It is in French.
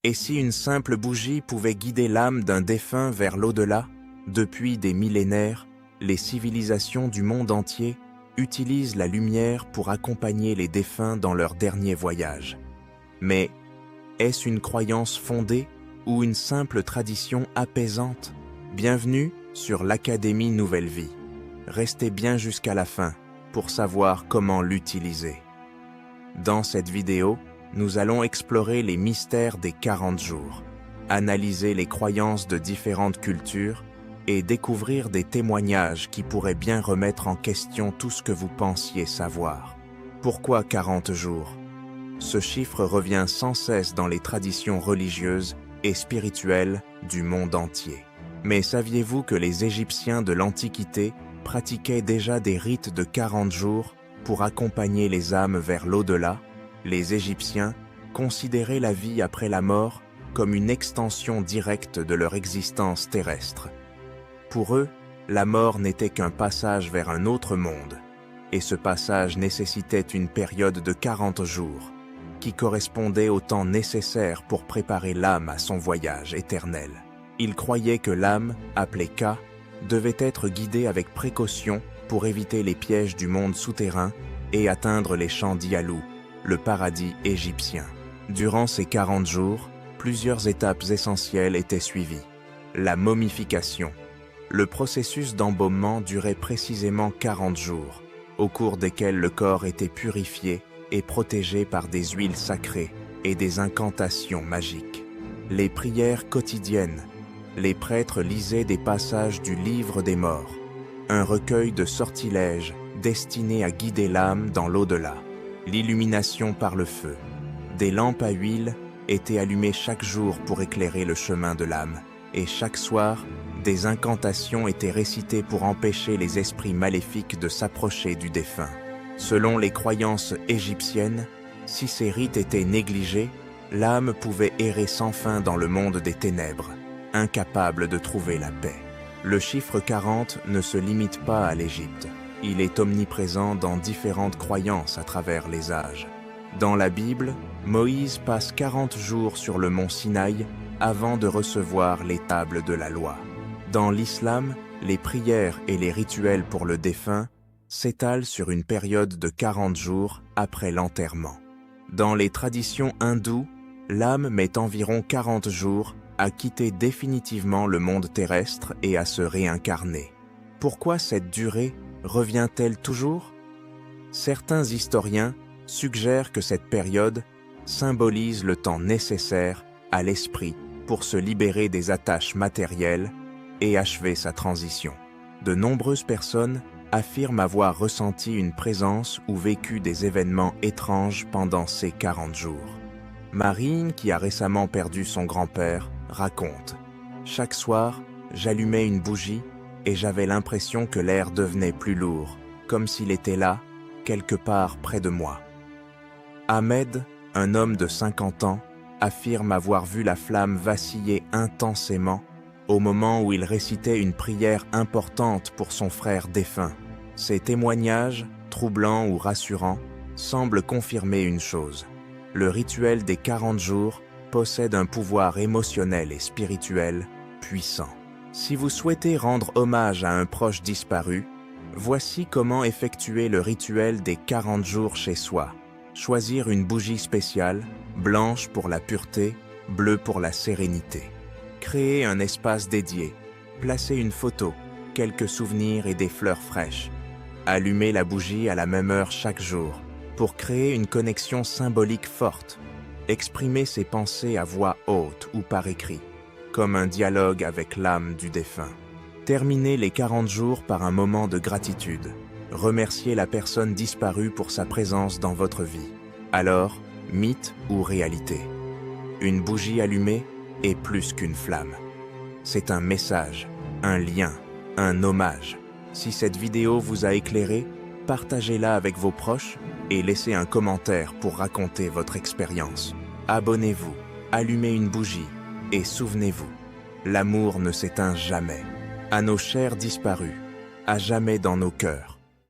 Et si une simple bougie pouvait guider l'âme d'un défunt vers l'au-delà? Depuis des millénaires, les civilisations du monde entier utilisent la lumière pour accompagner les défunts dans leur dernier voyage. Mais est-ce une croyance fondée ou une simple tradition apaisante? Bienvenue sur l'Académie Nouvelle Vie. Restez bien jusqu'à la fin pour savoir comment l'utiliser. Dans cette vidéo, nous allons explorer les mystères des 40 jours, analyser les croyances de différentes cultures et découvrir des témoignages qui pourraient bien remettre en question tout ce que vous pensiez savoir. Pourquoi 40 jours? Ce chiffre revient sans cesse dans les traditions religieuses et spirituelles du monde entier. Mais saviez-vous que les Égyptiens de l'Antiquité pratiquaient déjà des rites de 40 jours pour accompagner les âmes vers l'au-delà? Les Égyptiens considéraient la vie après la mort comme une extension directe de leur existence terrestre. Pour eux, la mort n'était qu'un passage vers un autre monde, et ce passage nécessitait une période de 40 jours, qui correspondait au temps nécessaire pour préparer l'âme à son voyage éternel. Ils croyaient que l'âme, appelée Ka, devait être guidée avec précaution pour éviter les pièges du monde souterrain et atteindre les champs d'Ialou, le paradis égyptien. Durant ces 40 jours, plusieurs étapes essentielles étaient suivies. La momification. Le processus d'embaumement durait précisément 40 jours, au cours desquels le corps était purifié et protégé par des huiles sacrées et des incantations magiques. Les prières quotidiennes. Les prêtres lisaient des passages du Livre des Morts, un recueil de sortilèges destiné à guider l'âme dans l'au-delà. L'illumination par le feu. Des lampes à huile étaient allumées chaque jour pour éclairer le chemin de l'âme, et chaque soir, des incantations étaient récitées pour empêcher les esprits maléfiques de s'approcher du défunt. Selon les croyances égyptiennes, si ces rites étaient négligés, l'âme pouvait errer sans fin dans le monde des ténèbres, incapable de trouver la paix. Le chiffre 40 ne se limite pas à l'Égypte. Il est omniprésent dans différentes croyances à travers les âges. Dans la Bible, Moïse passe 40 jours sur le mont Sinaï avant de recevoir les tables de la loi. Dans l'islam, les prières et les rituels pour le défunt s'étalent sur une période de 40 jours après l'enterrement. Dans les traditions hindoues, l'âme met environ 40 jours à quitter définitivement le monde terrestre et à se réincarner. Pourquoi cette durée revient-elle toujours? Certains historiens suggèrent que cette période symbolise le temps nécessaire à l'esprit pour se libérer des attaches matérielles et achever sa transition. De nombreuses personnes affirment avoir ressenti une présence ou vécu des événements étranges pendant ces 40 jours. Marine, qui a récemment perdu son grand-père, raconte « Chaque soir, j'allumais une bougie et j'avais l'impression que l'air devenait plus lourd, comme s'il était là, quelque part près de moi. » Ahmed, un homme de 50 ans, affirme avoir vu la flamme vaciller intensément au moment où il récitait une prière importante pour son frère défunt. Ces témoignages, troublants ou rassurants, semblent confirmer une chose. Le rituel des 40 jours possède un pouvoir émotionnel et spirituel puissant. Si vous souhaitez rendre hommage à un proche disparu, voici comment effectuer le rituel des 40 jours chez soi. Choisir une bougie spéciale, blanche pour la pureté, bleue pour la sérénité. Créer un espace dédié. Placer une photo, quelques souvenirs et des fleurs fraîches. Allumer la bougie à la même heure chaque jour pour créer une connexion symbolique forte. Exprimer ses pensées à voix haute ou par écrit, comme un dialogue avec l'âme du défunt. Terminez les 40 jours par un moment de gratitude. Remerciez la personne disparue pour sa présence dans votre vie. Alors, mythe ou réalité? Une bougie allumée est plus qu'une flamme. C'est un message, un lien, un hommage. Si cette vidéo vous a éclairé, partagez-la avec vos proches et laissez un commentaire pour raconter votre expérience. Abonnez-vous, allumez une bougie et souvenez-vous, l'amour ne s'éteint jamais. À nos chers disparus, à jamais dans nos cœurs.